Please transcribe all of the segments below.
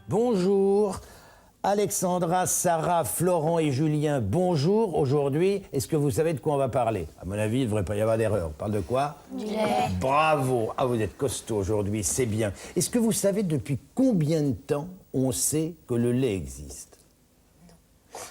Bonjour. Alexandra, Sarah, Florent et Julien, bonjour. Aujourd'hui, est-ce que vous savez de quoi on va parler? À mon avis, il ne devrait pas y avoir d'erreur. On parle de quoi? Du lait. Bravo. Ah, vous êtes costaud aujourd'hui, c'est bien. Est-ce que vous savez depuis combien de temps on sait que le lait existe?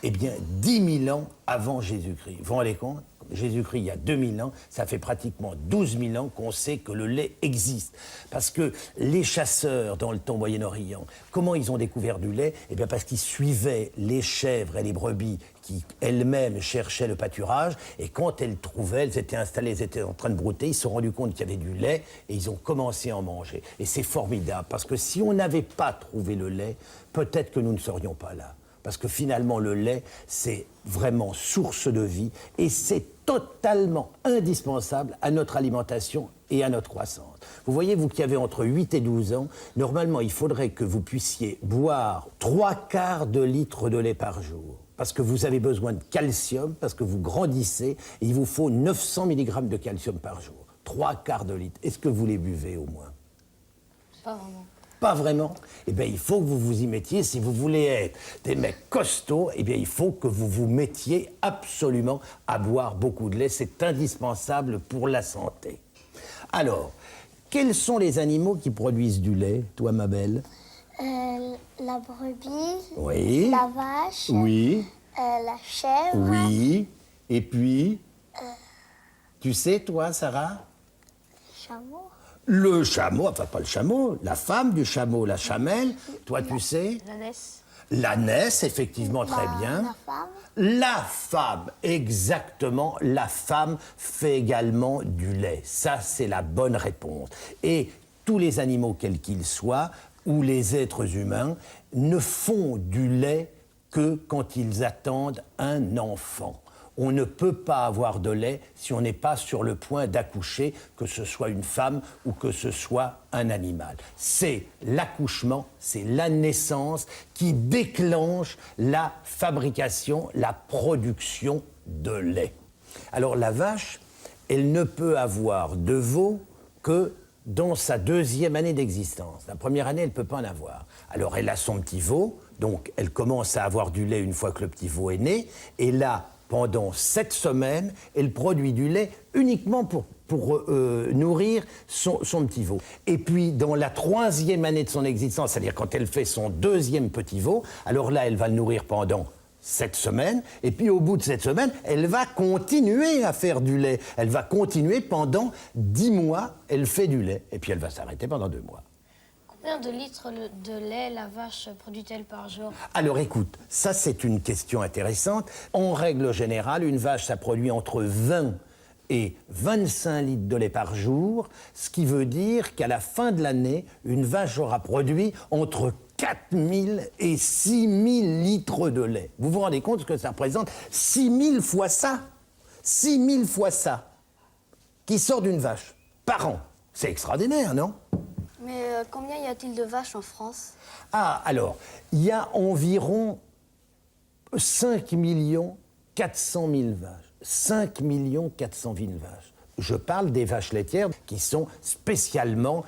Eh bien, 10 000 ans avant Jésus-Christ. Vous vous rendez compte? Jésus-Christ, il y a 2000 ans, ça fait pratiquement 12 000 ans qu'on sait que le lait existe. Parce que les chasseurs dans le temps Moyen-Orient, comment ils ont découvert du lait? Eh bien parce qu'ils suivaient les chèvres et les brebis qui elles-mêmes cherchaient le pâturage, et quand elles trouvaient, elles étaient installées, elles étaient en train de brouter, ils se sont rendus compte qu'il y avait du lait, et ils ont commencé à en manger. Et c'est formidable, parce que si on n'avait pas trouvé le lait, peut-être que nous ne serions pas là. Parce que finalement, le lait, c'est vraiment source de vie et c'est totalement indispensable à notre alimentation et à notre croissance. Vous voyez, vous qui avez entre 8 et 12 ans, normalement, il faudrait que vous puissiez boire 3/4 de litre de lait par jour. Parce que vous avez besoin de calcium, parce que vous grandissez, et il vous faut 900 mg de calcium par jour. 3/4 de litre. Est-ce que vous les buvez au moins? Pas vraiment. Pas vraiment? Eh bien, il faut que vous vous y mettiez. Si vous voulez être des mecs costauds, eh bien, il faut que vous vous mettiez absolument à boire beaucoup de lait. C'est indispensable pour la santé. Alors, quels sont les animaux qui produisent du lait, toi, ma belle? La brebis, Oui. la vache, Oui. la chèvre, Oui. Et puis, tu sais, toi, Sarah? le chameau, Le chameau, enfin pas le chameau, la femme du chameau, la chamelle. Toi, tu sais? L'ânesse. L'ânesse, effectivement, très bien. la femme, La femme, exactement, la femme fait également du lait. Ça, c'est la bonne réponse. Et tous les animaux, quels qu'ils soient, ou les êtres humains, ne font du lait que quand ils attendent un enfant. On ne peut pas avoir de lait si on n'est pas sur le point d'accoucher, que ce soit une femme ou que ce soit un animal. C'est l'accouchement, c'est la naissance qui déclenche la fabrication, la production de lait. Alors la vache, elle ne peut avoir de veau que dans sa 2e année d'existence. La première année, elle ne peut pas en avoir. Alors elle a son petit veau, donc elle commence à avoir du lait une fois que le petit veau est né, et là, pendant 7 semaines, elle produit du lait uniquement pour nourrir son petit veau. Et puis, dans la 3e année de son existence, c'est-à-dire quand elle fait son 2e petit veau, alors là, elle va le nourrir pendant 7 semaines, et puis au bout de 7 semaines, elle va continuer à faire du lait. Elle va continuer pendant 10 mois, elle fait du lait, et puis elle va s'arrêter pendant 2 mois. Combien de litres de lait la vache produit-elle par jour? Alors écoute, ça c'est une question intéressante. En règle générale, une vache, ça produit entre 20 et 25 litres de lait par jour, ce qui veut dire qu'à la fin de l'année, une vache aura produit entre 4 000 et 6 000 litres de lait. Vous vous rendez compte ce que ça représente? 6 000 fois ça, 6 000 fois ça, qui sort d'une vache par an. C'est extraordinaire, non? Mais combien y a-t-il de vaches en France? Ah, alors, il y a environ 5 400 000 vaches. 5 400 000 vaches. Je parle des vaches laitières qui sont spécialement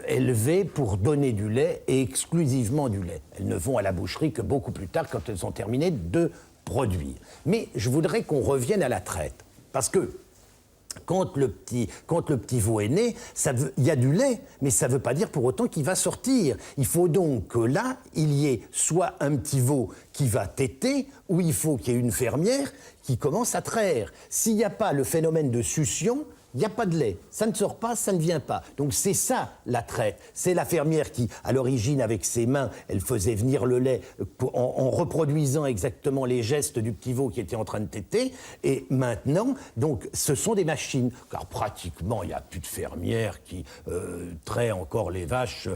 élevées pour donner du lait et exclusivement du lait. Elles ne vont à la boucherie que beaucoup plus tard quand elles ont terminé de produire. Mais je voudrais qu'on revienne à la traite. Parce que quand le petit veau est né, il y a du lait, mais ça ne veut pas dire pour autant qu'il va sortir. Il faut donc que là, il y ait soit un petit veau qui va téter, ou il faut qu'il y ait une fermière qui commence à traire. S'il n'y a pas le phénomène de succion, il n'y a pas de lait. Ça ne sort pas, ça ne vient pas. Donc c'est ça la traite. C'est la fermière qui, à l'origine, avec ses mains, elle faisait venir le lait en reproduisant exactement les gestes du petit veau qui était en train de téter. Et maintenant, donc, ce sont des machines. Car pratiquement, il n'y a plus de fermière qui traite encore les vaches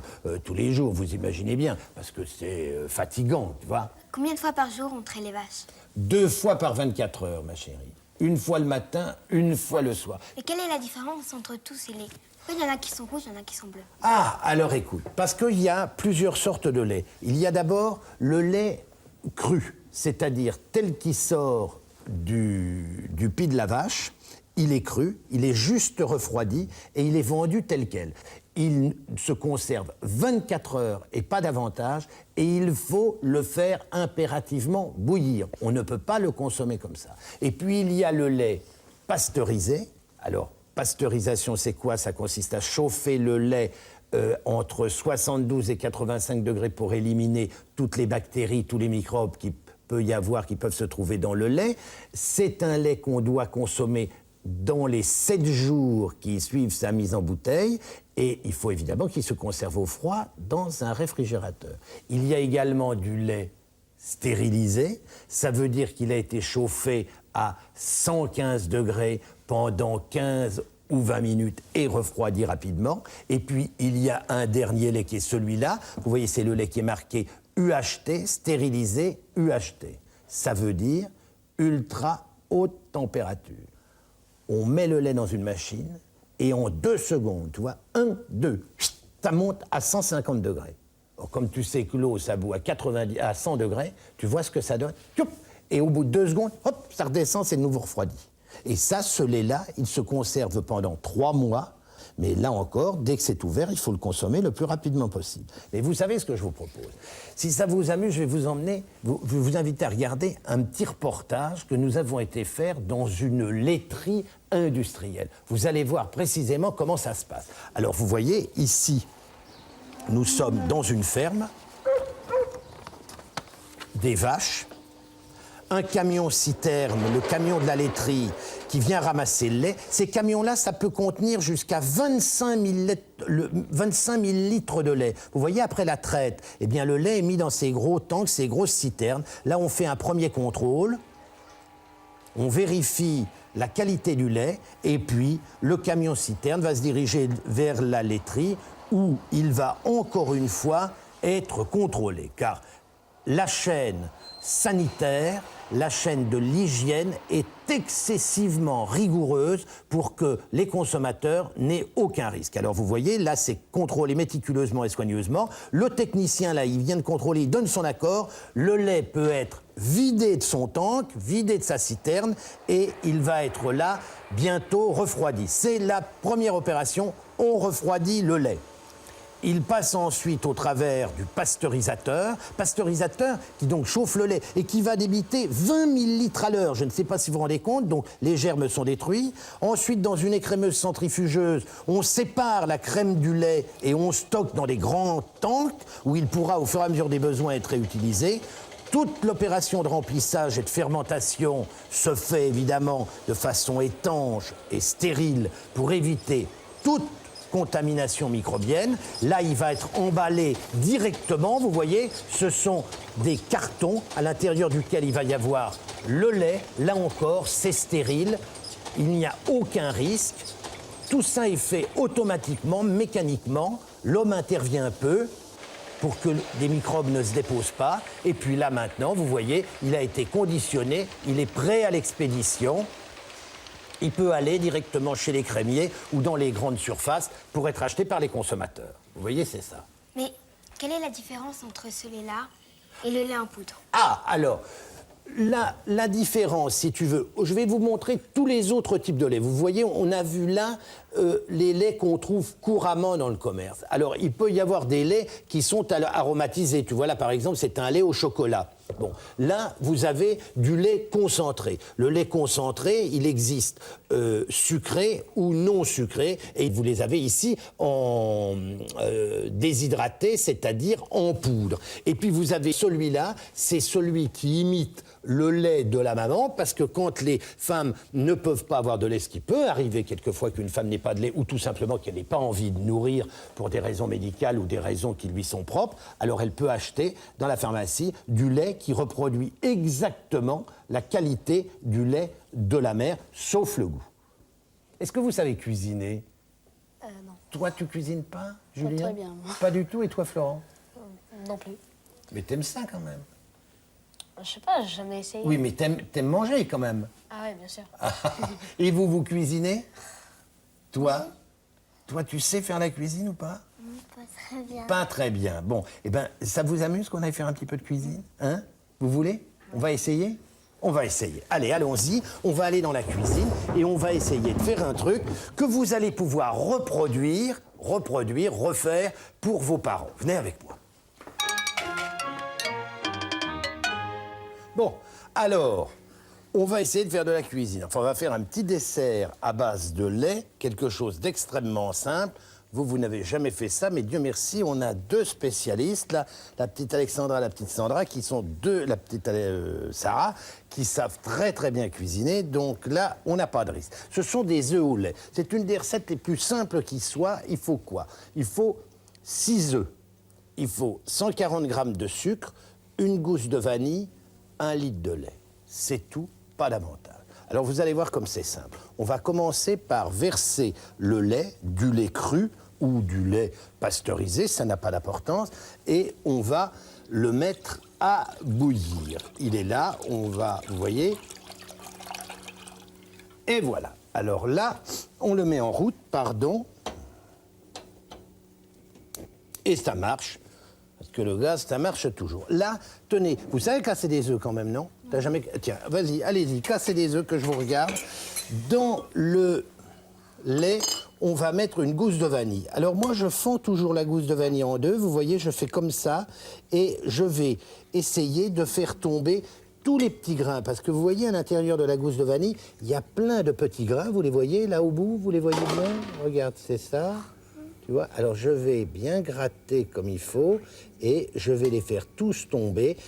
tous les jours. Vous imaginez bien, parce que c'est fatigant, tu vois. Combien de fois par jour on traite les vaches? 2 fois par 24 heures, ma chérie. Une fois le matin, une fois le soir. Et quelle est la différence entre tous ces laits? Il y en a qui sont rouges, il y en a qui sont bleus. Ah, alors écoute, parce qu'il y a plusieurs sortes de lait. Il y a d'abord le lait cru, c'est-à-dire tel qui sort du pis de la vache. il est cru, il est juste refroidi et il est vendu tel quel. Il se conserve 24 heures et pas davantage, et il faut le faire impérativement bouillir. On ne peut pas le consommer comme ça. Et puis il y a le lait pasteurisé. Alors, pasteurisation, c'est quoi? Ça consiste à chauffer le lait entre 72 et 85 degrés pour éliminer toutes les bactéries, tous les microbes qui peut y avoir, qui peuvent se trouver dans le lait. C'est un lait qu'on doit consommer dans les 7 jours qui suivent sa mise en bouteille, et il faut évidemment qu'il se conserve au froid dans un réfrigérateur. Il y a également du lait stérilisé, ça veut dire qu'il a été chauffé à 115 degrés pendant 15 ou 20 minutes et refroidi rapidement. Et puis il y a un dernier lait qui est celui-là, vous voyez, c'est le lait qui est marqué UHT, stérilisé UHT. Ça veut dire ultra haute température. On met le lait dans une machine et en 2 secondes, tu vois, 1, 2, ça monte à 150 degrés. Alors, comme tu sais que l'eau, ça bout à 100 degrés, tu vois ce que ça donne. Et au bout de 2 secondes, hop, ça redescend, c'est de nouveau refroidi. Et ça, ce lait-là, il se conserve pendant 3 mois. Mais là encore, dès que c'est ouvert, il faut le consommer le plus rapidement possible. Mais vous savez ce que je vous propose. Si ça vous amuse, je vais vous inviter à regarder un petit reportage que nous avons été faire dans une laiterie industrielle. Vous allez voir précisément comment ça se passe. Alors vous voyez, ici, nous sommes dans une ferme, des vaches, un camion-citerne, le camion de la laiterie, qui vient ramasser le lait. Ces camions-là, ça peut contenir jusqu'à 25 000 litres de lait. Vous voyez, après la traite, eh bien, le lait est mis dans ces gros tanks, ces grosses citernes. Là, on fait un premier contrôle, on vérifie la qualité du lait, et puis le camion-citerne va se diriger vers la laiterie, où il va encore une fois être contrôlé. Car la chaîne sanitaire, la chaîne de l'hygiène est excessivement rigoureuse pour que les consommateurs n'aient aucun risque. Alors vous voyez, là c'est contrôlé méticuleusement et soigneusement. Le technicien, là, il vient de contrôler, il donne son accord. Le lait peut être vidé de son tank, vidé de sa citerne, et il va être là bientôt refroidi. C'est la première opération, on refroidit le lait. Il passe ensuite au travers du pasteurisateur qui donc chauffe le lait et qui va débiter 20 000 litres à l'heure. Je ne sais pas si vous vous rendez compte, donc les germes sont détruits. Ensuite, dans une écrémeuse centrifugeuse, on sépare la crème du lait et on stocke dans des grands tanks où il pourra, au fur et à mesure des besoins, être réutilisé. Toute l'opération de remplissage et de fermentation se fait évidemment de façon étanche et stérile pour éviter toute contamination microbienne. Là, il va être emballé directement. Vous voyez, ce sont des cartons à l'intérieur duquel il va y avoir le lait. Là encore, c'est stérile. Il n'y a aucun risque. Tout ça est fait automatiquement, mécaniquement. L'homme intervient un peu pour que les microbes ne se déposent pas. Et puis là, maintenant, vous voyez, il a été conditionné. Il est prêt à l'expédition. Il peut aller directement chez les crémiers ou dans les grandes surfaces pour être acheté par les consommateurs. Vous voyez, c'est ça. Mais quelle est la différence entre ce lait-là et le lait en poudre? Ah, alors, la différence, si tu veux, je vais vous montrer tous les autres types de lait. Vous voyez, on a vu là les laits qu'on trouve couramment dans le commerce. Alors, il peut y avoir des laits qui sont aromatisés. Tu vois, là, par exemple, c'est un lait au chocolat. Bon, là, vous avez du lait concentré. Le lait concentré, il existe sucré ou non sucré, et vous les avez ici en déshydraté, c'est-à-dire en poudre. Et puis vous avez celui-là, c'est celui qui imite le lait de la maman, parce que quand les femmes ne peuvent pas avoir de lait, ce qui peut arriver quelquefois qu'une femme n'ait pas de lait, ou tout simplement qu'elle n'ait pas envie de nourrir pour des raisons médicales ou des raisons qui lui sont propres, alors elle peut acheter dans la pharmacie du lait qui reproduit exactement la qualité du lait de la mère, sauf le goût. Est-ce que vous savez cuisiner? Non. Toi, tu cuisines pas, Julien? très bien, moi. Pas du tout, et toi, Florent? Non plus. Mais t'aimes ça quand même? Je sais pas, j'ai jamais essayé. Oui, mais t'aimes manger quand même. Ah ouais, bien sûr. Et vous cuisinez? Toi? Toi, tu sais faire la cuisine ou pas? Pas très bien. Pas très bien. Bon, eh ben, ça vous amuse qu'on aille faire un petit peu de cuisine? Hein? Vous voulez? On va essayer? On va essayer. Allez, allons-y. On va aller dans la cuisine et on va essayer de faire un truc que vous allez pouvoir reproduire, refaire pour vos parents. Venez avec moi. Bon, alors, on va essayer de faire de la cuisine. Enfin, on va faire un petit dessert à base de lait, quelque chose d'extrêmement simple. Vous n'avez jamais fait ça, mais Dieu merci, on a deux spécialistes, là, la petite Alexandra et la petite Sandra, qui sont la petite Sarah, qui savent très très bien cuisiner. Donc là, on n'a pas de risque. Ce sont des œufs au lait. C'est une des recettes les plus simples qui soit. Il faut quoi? Il faut 6 œufs. Il faut 140 grammes de sucre, une gousse de vanille, 1 litre de lait. C'est tout, pas davantage. Alors vous allez voir comme c'est simple. On va commencer par verser le lait, du lait cru ou du lait pasteurisé, ça n'a pas d'importance, et on va le mettre à bouillir. Il est là, on va, vous voyez, et voilà. Alors là, on le met en route, pardon, et ça marche. Parce que le gaz, ça marche toujours. Là, tenez, vous savez casser des œufs quand même, non? T'as jamais... Tiens, vas-y, allez-y, cassez des œufs que je vous regarde. Dans le lait, on va mettre une gousse de vanille. Alors moi, je fends toujours la gousse de vanille en deux. Vous voyez, je fais comme ça. Et je vais essayer de faire tomber tous les petits grains. Parce que vous voyez, à l'intérieur de la gousse de vanille, il y a plein de petits grains. Vous les voyez là au bout? Vous les voyez bien? Regarde, c'est ça. Tu vois, alors je vais bien gratter comme il faut et je vais les faire tous tomber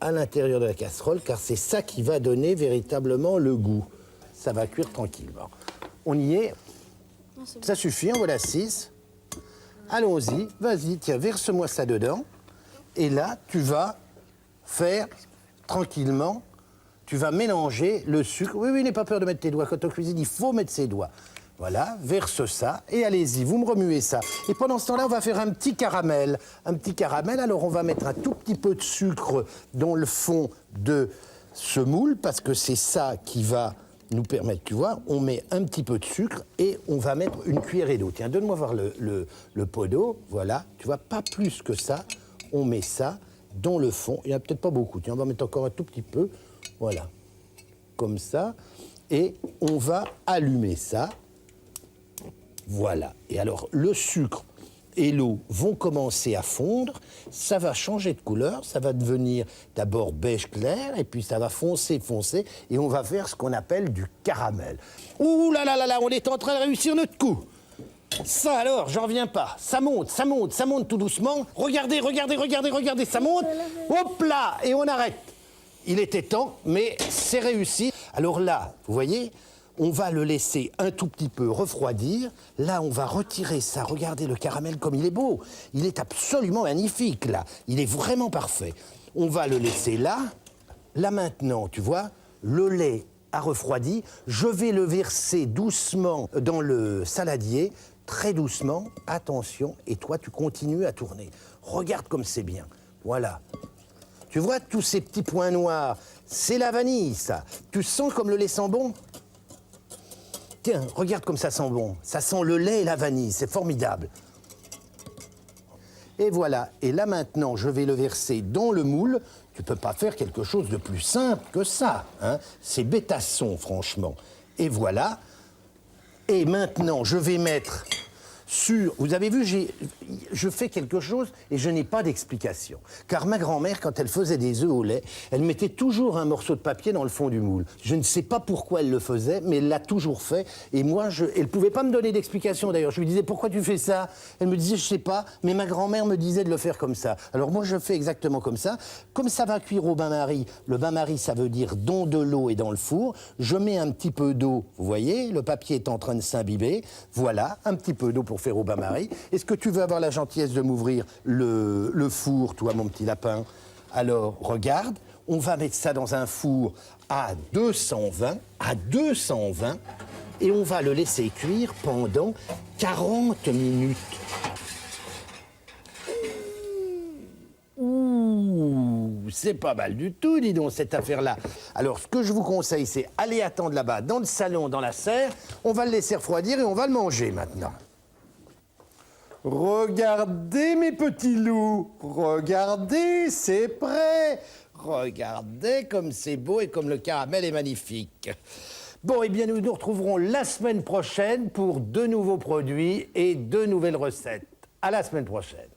à l'intérieur de la casserole car c'est ça qui va donner véritablement le goût. Ça va cuire tranquillement. On y est? Ça suffit, en voilà 6. Allons-y, vas-y, tiens, verse-moi ça dedans. Et là, tu vas faire tranquillement, tu vas mélanger le sucre. Oui, oui, n'aie pas peur de mettre tes doigts. Quand on cuisine, il faut mettre ses doigts. Voilà, verse ça, et allez-y, vous me remuez ça. Et pendant ce temps-là, on va faire un petit caramel. Un petit caramel, alors on va mettre un tout petit peu de sucre dans le fond de ce moule, parce que c'est ça qui va nous permettre, tu vois, on met un petit peu de sucre et on va mettre une cuillerée d'eau. Tiens, donne-moi voir le pot d'eau, voilà, tu vois, pas plus que ça. On met ça dans le fond, il n'y en a peut-être pas beaucoup, tiens, on va mettre encore un tout petit peu, voilà, comme ça. Et on va allumer ça. Voilà. Et alors, le sucre et l'eau vont commencer à fondre. Ça va changer de couleur. Ça va devenir d'abord beige clair, et puis ça va foncer. Et on va faire ce qu'on appelle du caramel. Ouh là là là là, on est en train de réussir notre coup. Ça alors, j'en reviens pas. Ça monte tout doucement. Regardez, ça monte. Hop là, et on arrête. Il était temps, mais c'est réussi. Alors là, vous voyez, on va le laisser un tout petit peu refroidir. Là, on va retirer ça. Regardez le caramel comme il est beau. Il est absolument magnifique, là. Il est vraiment parfait. On va le laisser là. Là, maintenant, tu vois, le lait a refroidi. Je vais le verser doucement dans le saladier, très doucement. Attention, et toi, tu continues à tourner. Regarde comme c'est bien. Voilà. Tu vois, tous ces petits points noirs, c'est la vanille, ça. Tu sens comme le lait sent bon? Tiens, regarde comme ça sent bon. Ça sent le lait et la vanille, c'est formidable. Et voilà. Et là maintenant, je vais le verser dans le moule. Tu peux pas faire quelque chose de plus simple que ça, hein. C'est bêtasson, franchement. Et voilà. Et maintenant, je vais mettre sur... Vous avez vu, je fais quelque chose et je n'ai pas d'explication. Car ma grand-mère, quand elle faisait des œufs au lait, elle mettait toujours un morceau de papier dans le fond du moule. Je ne sais pas pourquoi elle le faisait, mais elle l'a toujours fait. Et moi, elle ne pouvait pas me donner d'explication d'ailleurs. Je lui disais, pourquoi tu fais ça? Elle me disait, je ne sais pas, mais ma grand-mère me disait de le faire comme ça. Alors moi, je fais exactement comme ça. Comme ça va cuire au bain-marie, le bain-marie, ça veut dire dans de l'eau et dans le four. Je mets un petit peu d'eau, vous voyez, le papier est en train de s'imbiber. Voilà, un petit peu d'eau pour faire au bain-marie. Est-ce que tu veux avoir la gentillesse de m'ouvrir le four, toi, mon petit lapin? Alors, regarde, on va mettre ça dans un four à 220, et on va le laisser cuire pendant 40 minutes. Ouh, c'est pas mal du tout, dis donc, cette affaire-là. Alors, ce que je vous conseille, c'est aller attendre là-bas, dans le salon, dans la serre. On va le laisser refroidir et on va le manger maintenant. Regardez, mes petits loups, regardez, c'est prêt. Regardez comme c'est beau et comme le caramel est magnifique. Bon, eh bien, nous nous retrouverons la semaine prochaine pour 2 nouveaux produits et 2 nouvelles recettes. À la semaine prochaine.